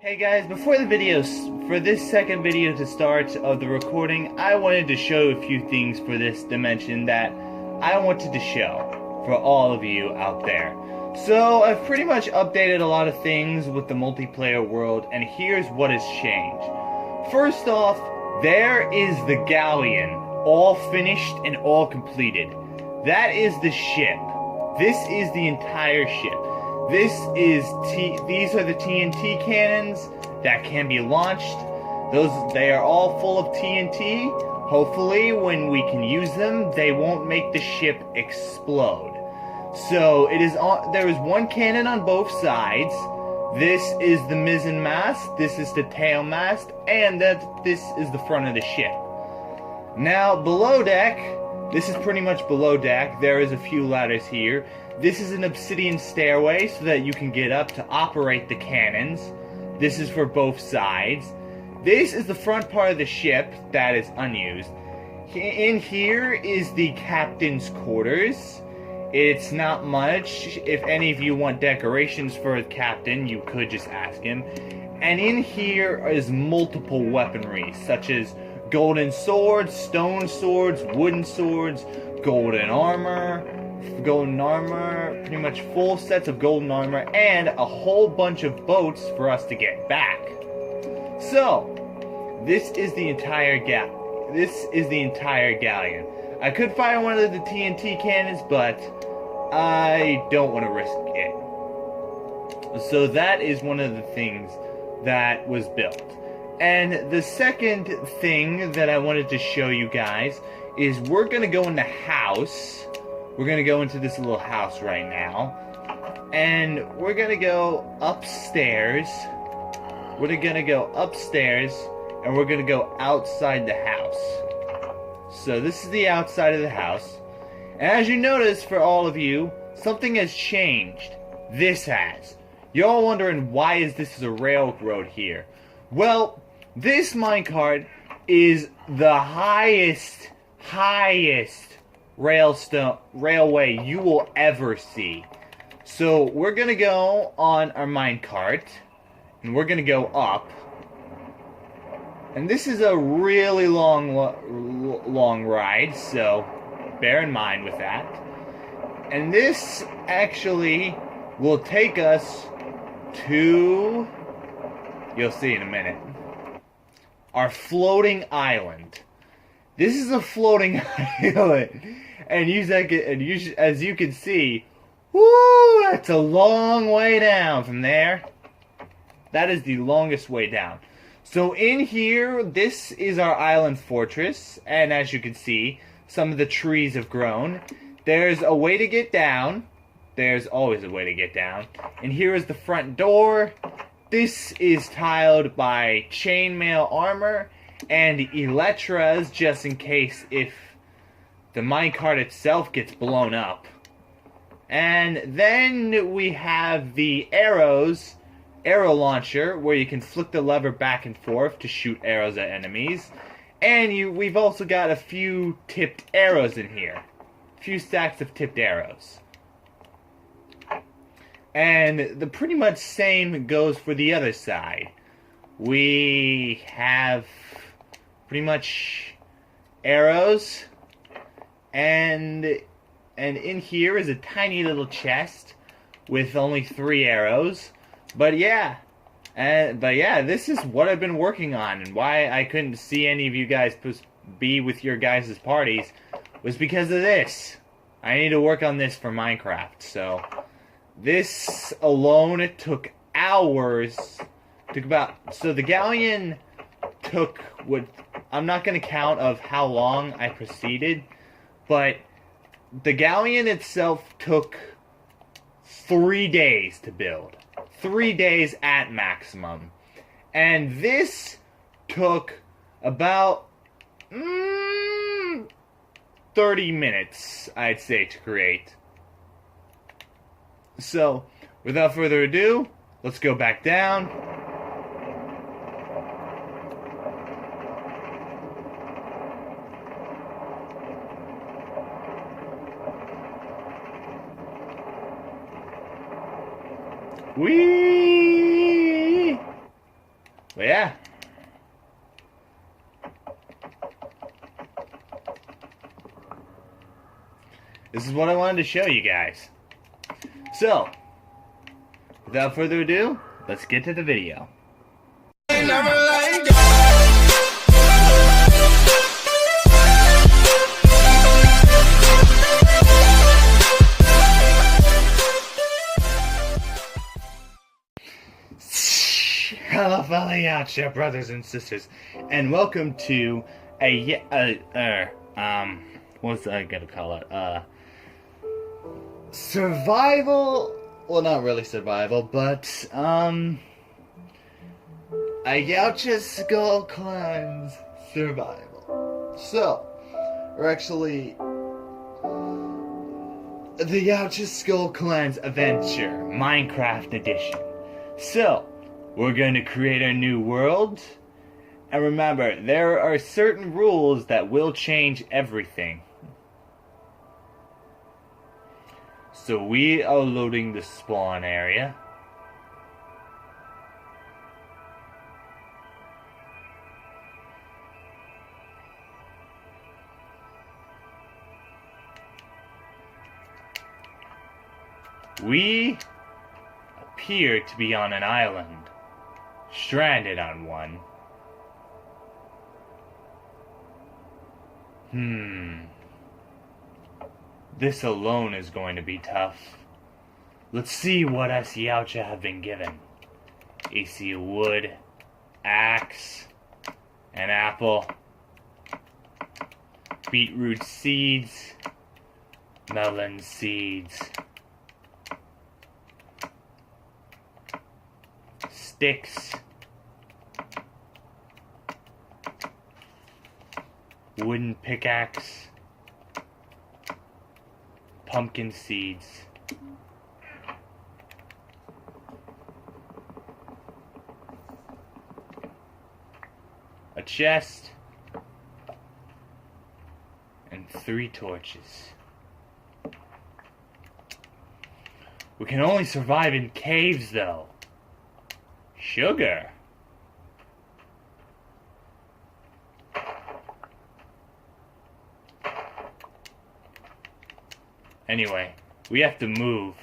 Hey guys, before the video, for this second video to start of the recording, I wanted to show a few things for this dimension that I wanted to show for all of you out there. So, I've pretty much updated a lot of things with the multiplayer world, and here's what has changed. First off, there is the galleon, all finished and all completed. That is the ship. This is the entire ship. These are the TNT cannons that can be launched. They are all full of TNT. Hopefully, when we can use them, they won't make the ship explode. So there is one cannon on both sides. This is the mizzen mast. This is the tail mast, and this is the front of the ship. Now, below deck, this is pretty much below deck. There is a few ladders here. This is an obsidian stairway so that you can get up to operate the cannons. This is for both sides. This is the front part of the ship that is unused. In here is the captain's quarters. It's not much. If any of you want decorations for the captain, you could just ask him. And in here is multiple weaponry, such as golden swords, stone swords, wooden swords, golden armor, pretty much full sets of golden armor, and a whole bunch of boats for us to get back. So, this is the entire galleon. I could fire one of the TNT cannons, but I don't want to risk it. So that is one of the things that was built. And the second thing that I wanted to show you guys is we're going to go in the house. We're going to go into this little house right now. And we're going to go upstairs. We're going to go upstairs. And we're going to go outside the house. So this is the outside of the house. And as you notice, for all of you, something has changed. This has. You're all wondering, why is this a railroad here? Well, this minecart is the highest railway you will ever see. So we're gonna go on our minecart, and we're gonna go up. And this is a really long ride, so bear in mind with that. And this actually will take us to, you'll see in a minute, our floating island. This is a floating island, and as you can see, whoo, that's a long way down from there. That is the longest way down. So in here, this is our island fortress, and as you can see, some of the trees have grown. There's a way to get down. There's always a way to get down. And here is the front door. This is tiled by chainmail armor and elytras, just in case if the minecart itself gets blown up. And then we have the arrow launcher, where you can flick the lever back and forth to shoot arrows at enemies. And we've also got a few tipped arrows in here. A few stacks of tipped arrows. And the pretty much same goes for the other side. We have pretty much arrows, and in here is a tiny little chest with only 3 arrows. But yeah, this is what I've been working on, and why I couldn't see any of you guys be with your guys' parties was because of this. I need to work on this for Minecraft, so this alone, it took hours. So the galleon took I'm not going to count of how long I proceeded, but the galleon itself took 3 days to build. 3 days at maximum. And this took about 30 minutes, I'd say, to create. So, without further ado, let's go back down. Whee! But yeah. This is what I wanted to show you guys. So, without further ado, let's get to the video. Hello, fellow Yautja brothers and sisters, and welcome to what's I gotta call it? Survival. Well, not really survival, but a Yautja Skull Climbs survival. So, we're actually the Yautja Skull Climbs Adventure Minecraft Edition. So, we're going to create a new world, and remember, there are certain rules that will change everything. So we are loading the spawn area. We appear to be on an island. Stranded on one. This alone is going to be tough. Let's see what us Yautja have been given. AC wood, axe, an apple, beetroot seeds, melon seeds, sticks, wooden pickaxe, pumpkin seeds, a chest, and 3 torches. We can only survive in caves, though. Sugar. Anyway, we have to move.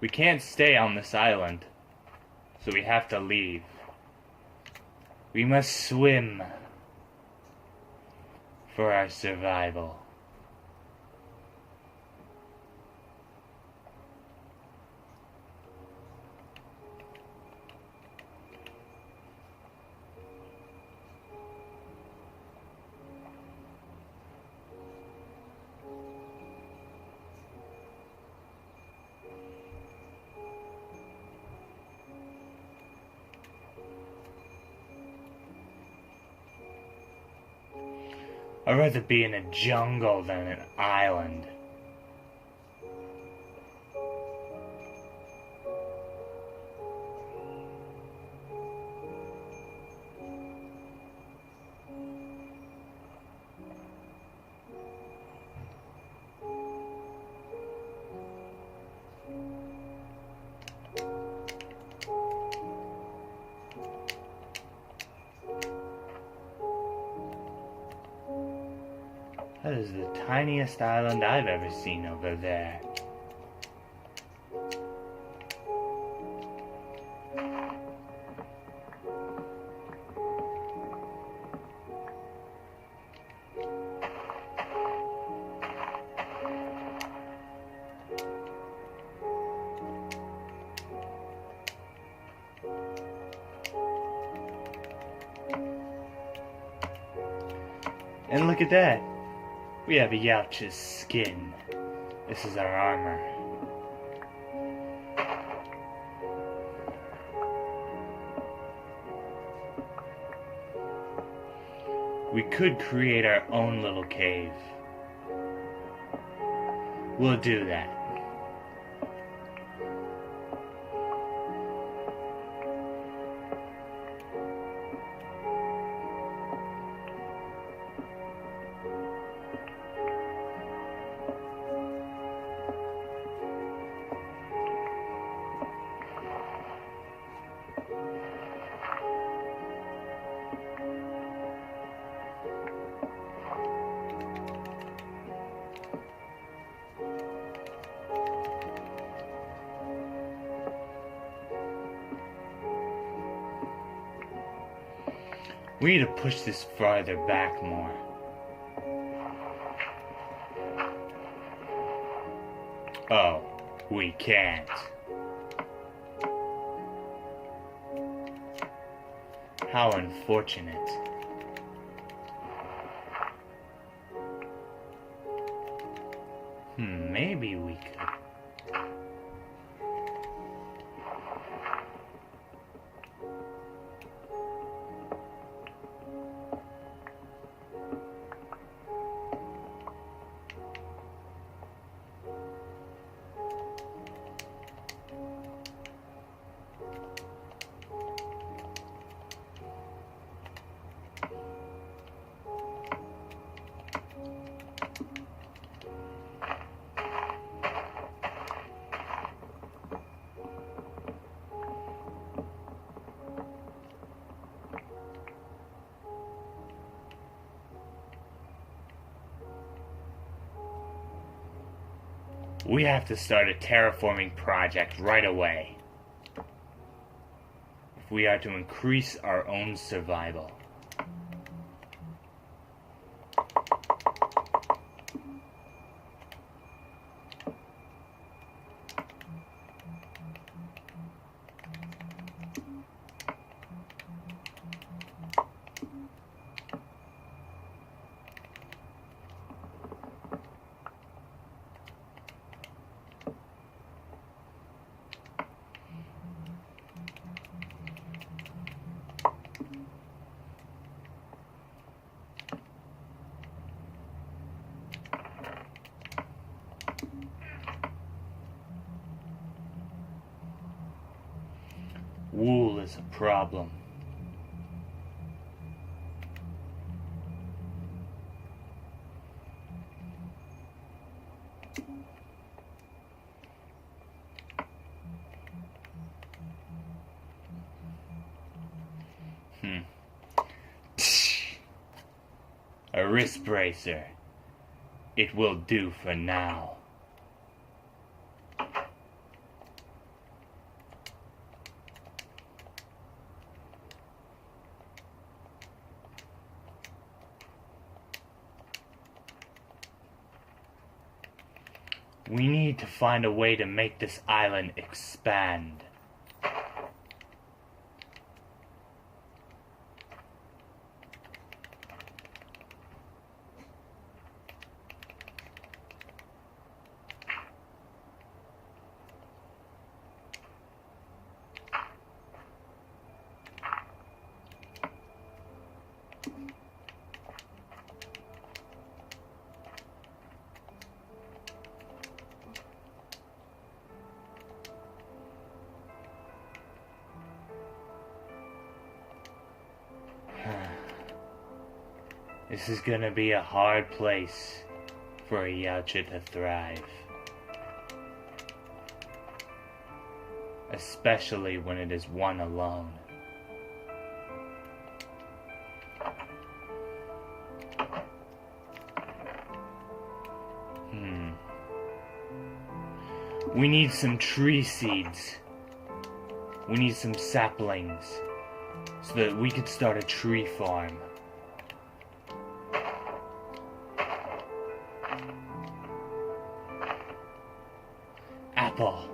We can't stay on this island, so we have to leave. We must swim for our survival. I'd rather be in a jungle than an island. That is the tiniest island I've ever seen over there. And look at that. We have a Yautja's skin. This is our armor. We could create our own little cave. We'll do that. We need to push this farther back more. Oh, we can't. How unfortunate. Maybe we could. We have to start a terraforming project right away if we are to increase our own survival. Wool is a problem. A wrist bracer. It will do for now. We need to find a way to make this island expand. This is gonna be a hard place for a Yautja to thrive. Especially when it is one alone. We need some tree seeds. We need some saplings so that we could start a tree farm. Apple.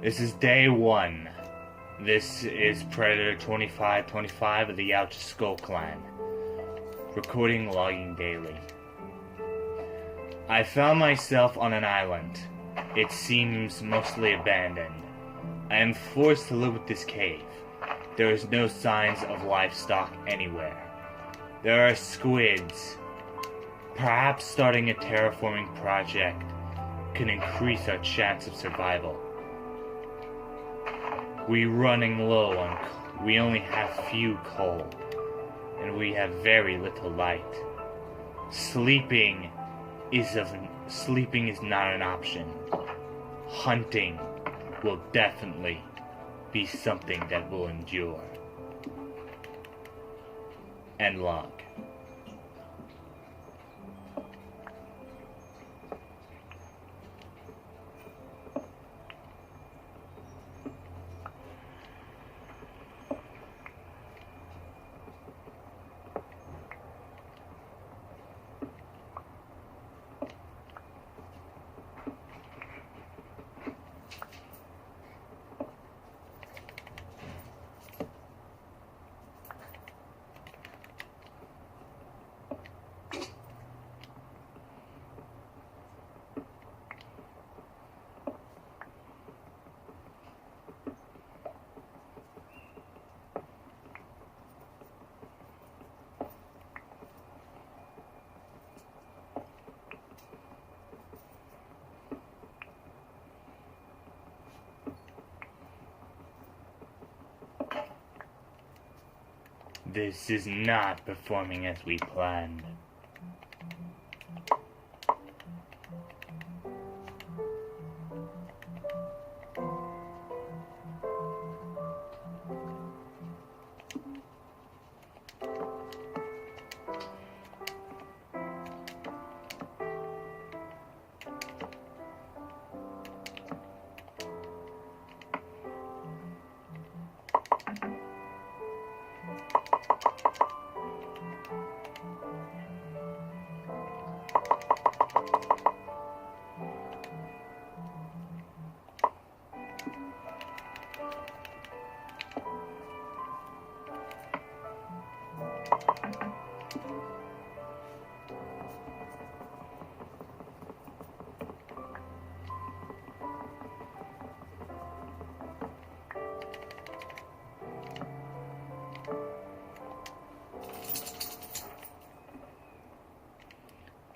This is day 1. This is Predator 2525 of the Yautja Skull Clan. Recording logging daily. I found myself on an island. It seems mostly abandoned. I am forced to live with this cave. There is no signs of livestock anywhere. There are squids. Perhaps starting a terraforming project can increase our chance of survival. We only have few coal, and we have very little light. Sleeping is not an option. Hunting will definitely be something that will endure. And log. This is not performing as we planned.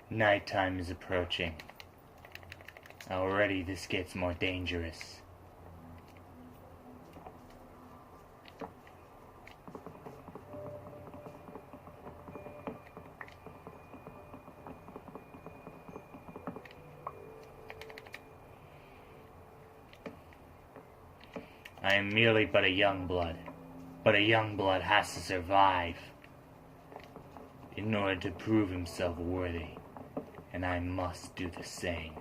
Nighttime is approaching. Already this gets more dangerous. I am merely but a young blood, but a young blood has to survive in order to prove himself worthy, and I must do the same.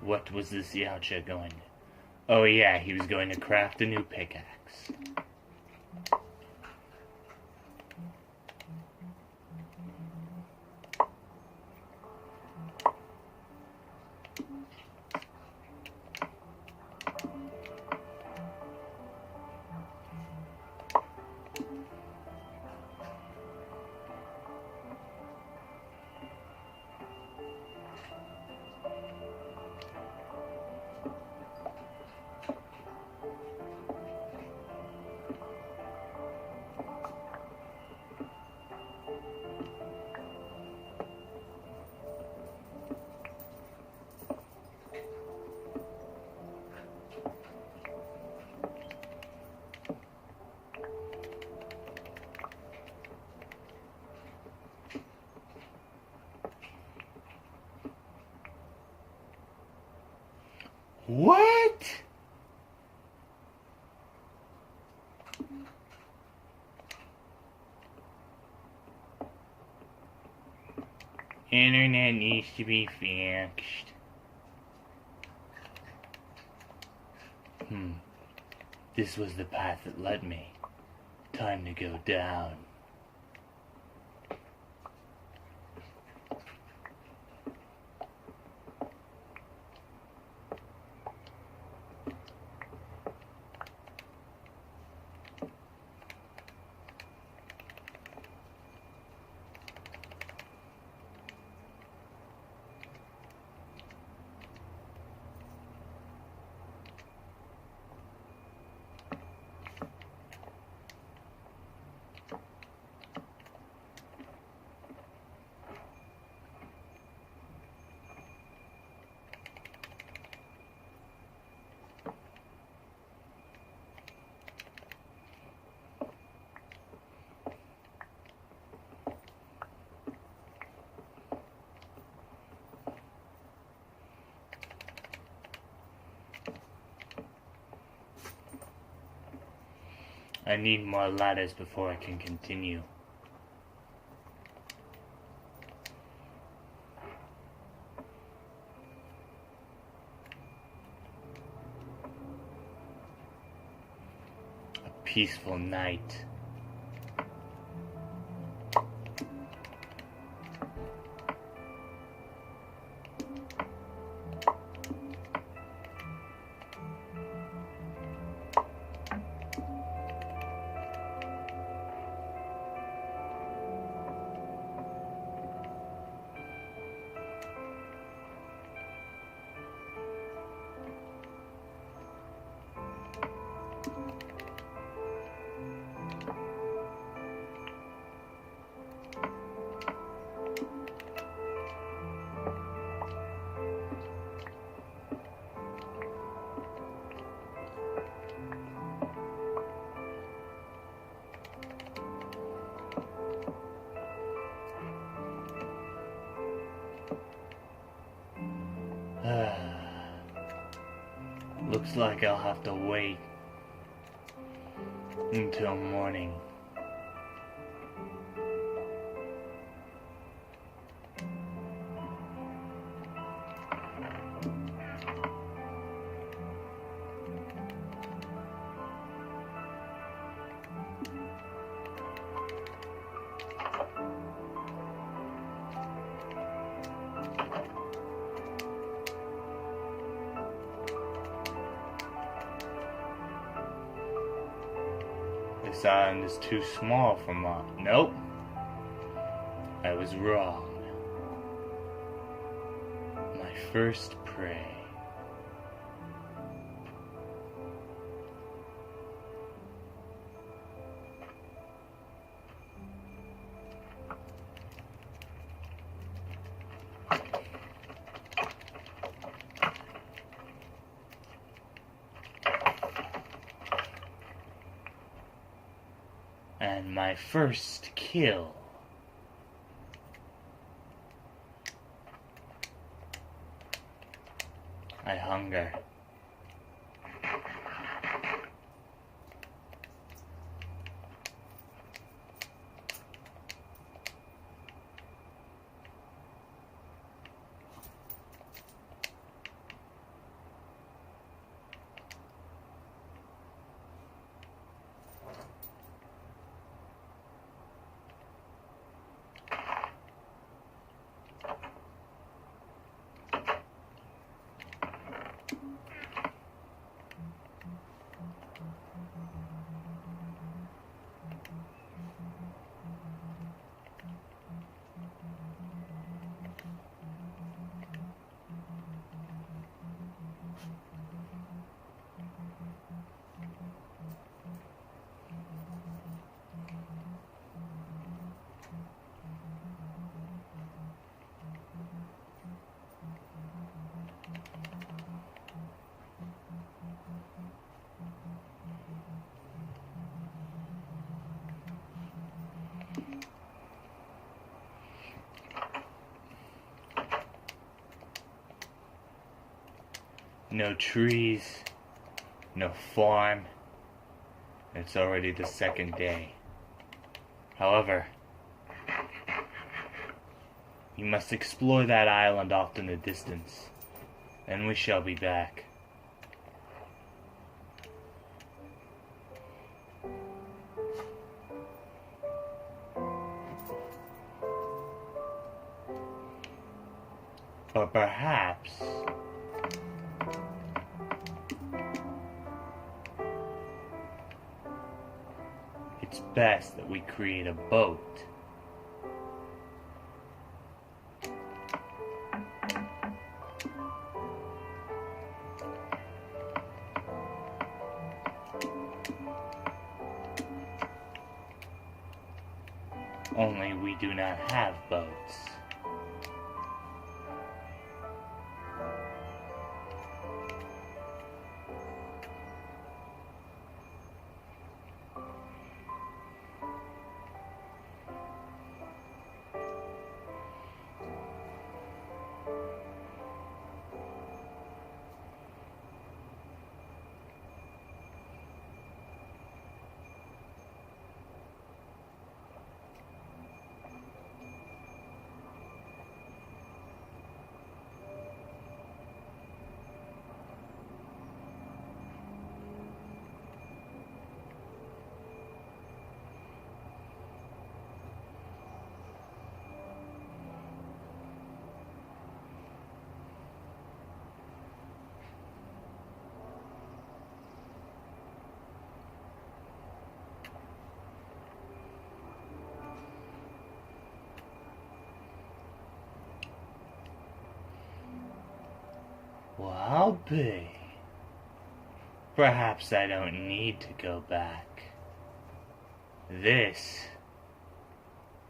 What was this Yautja going? Oh yeah, he was going to craft a new pickaxe. What? Internet needs to be fixed. This was the path that led me. Time to go down. I need more ladders before I can continue. A peaceful night. Looks like I'll have to wait until morning. This island is too small for my... Nope. I was wrong. My first prey. And my first kill. I hunger. No trees, no farm. It's already the second day. However, we must explore that island off in the distance, and we shall be back. But perhaps it's best that we create a boat. Only we do not have boats. Well, I'll be. Perhaps I don't need to go back. This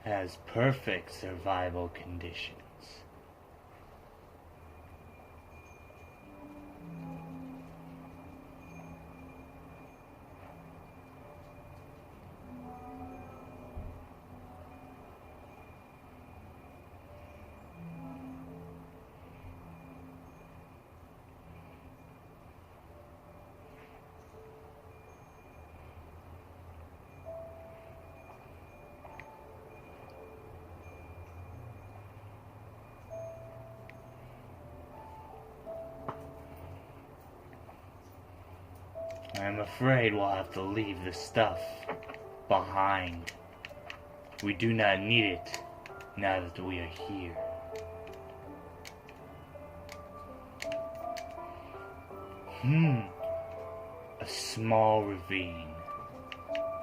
has perfect survival conditions. I'm afraid we'll have to leave the stuff behind. We do not need it now that we are here. A small ravine.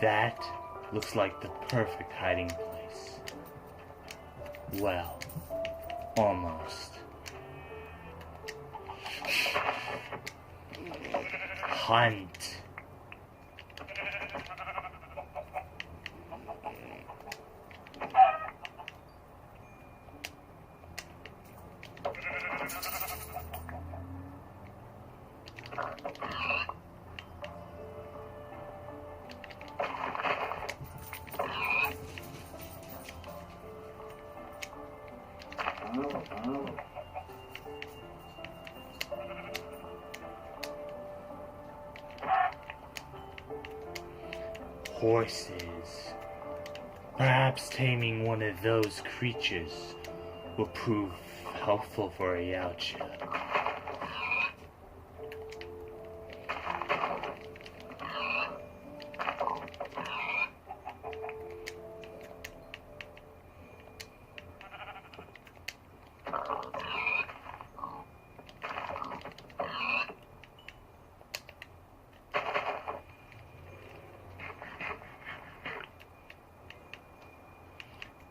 That looks like the perfect hiding place. Well, almost. Hunt. Horses. Perhaps taming one of those creatures will prove helpful for a Yautja.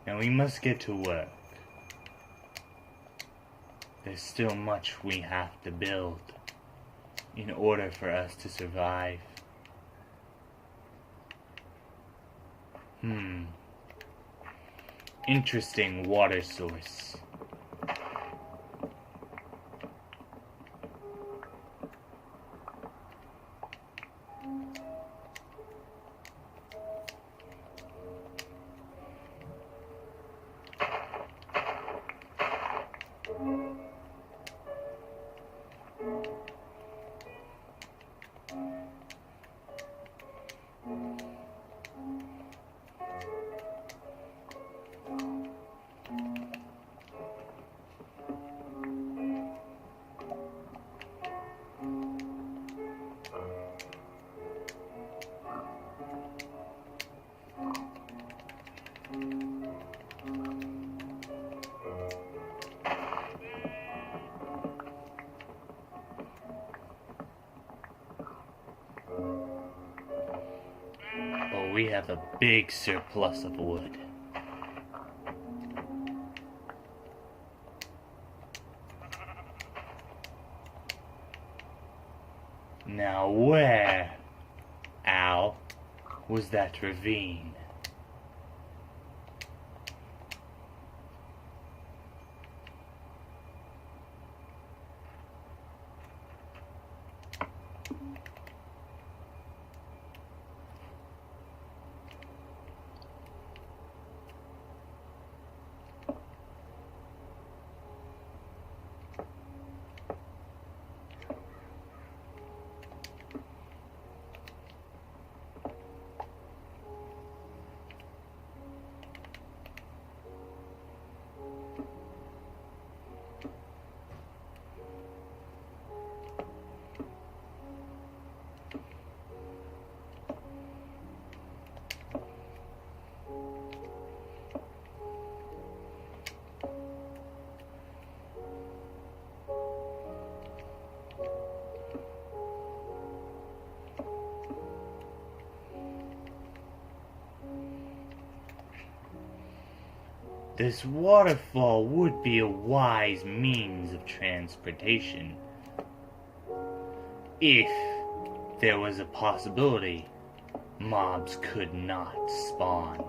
Now we must get to work. There's still much we have to build in order for us to survive. Interesting water source. But we have a big surplus of wood. Now where, Al, was that ravine? This waterfall would be a wise means of transportation if there was a possibility mobs could not spawn.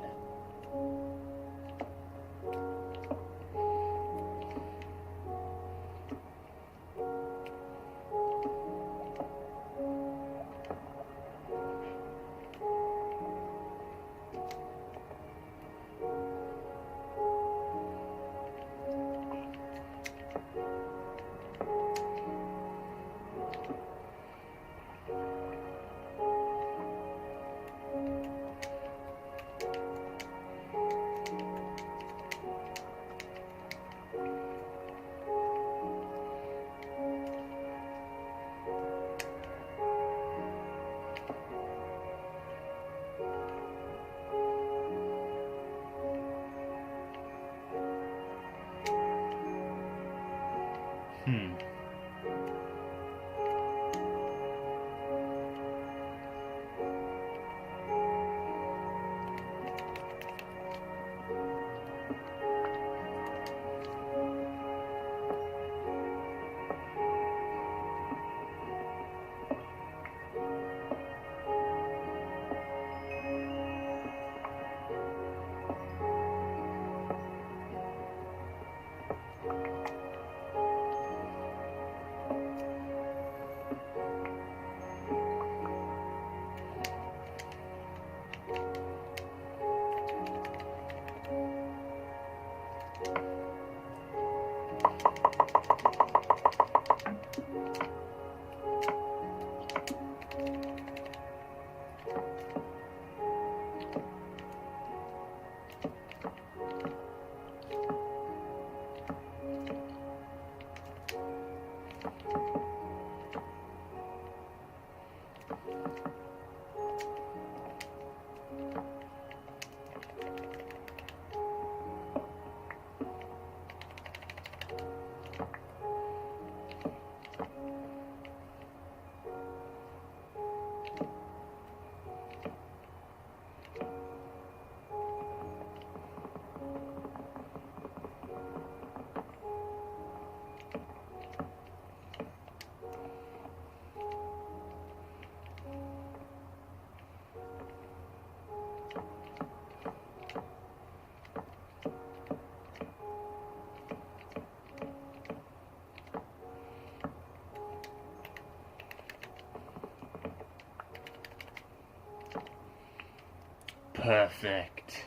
Perfect.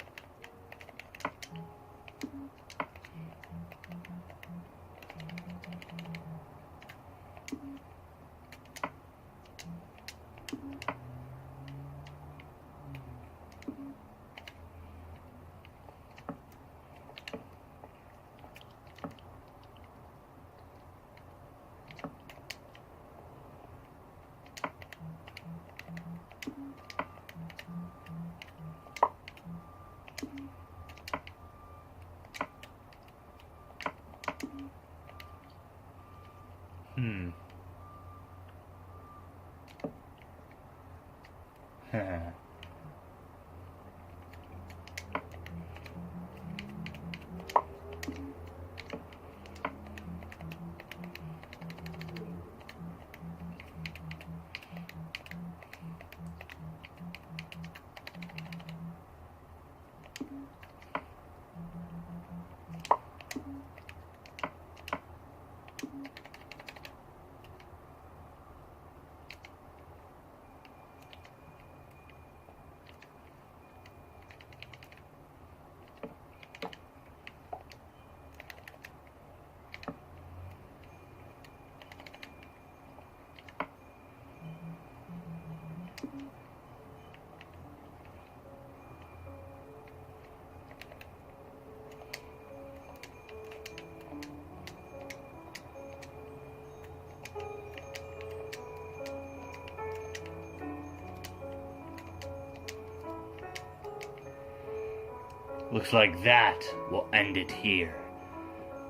Looks like that will end it here.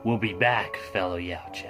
We'll be back, fellow Yautja.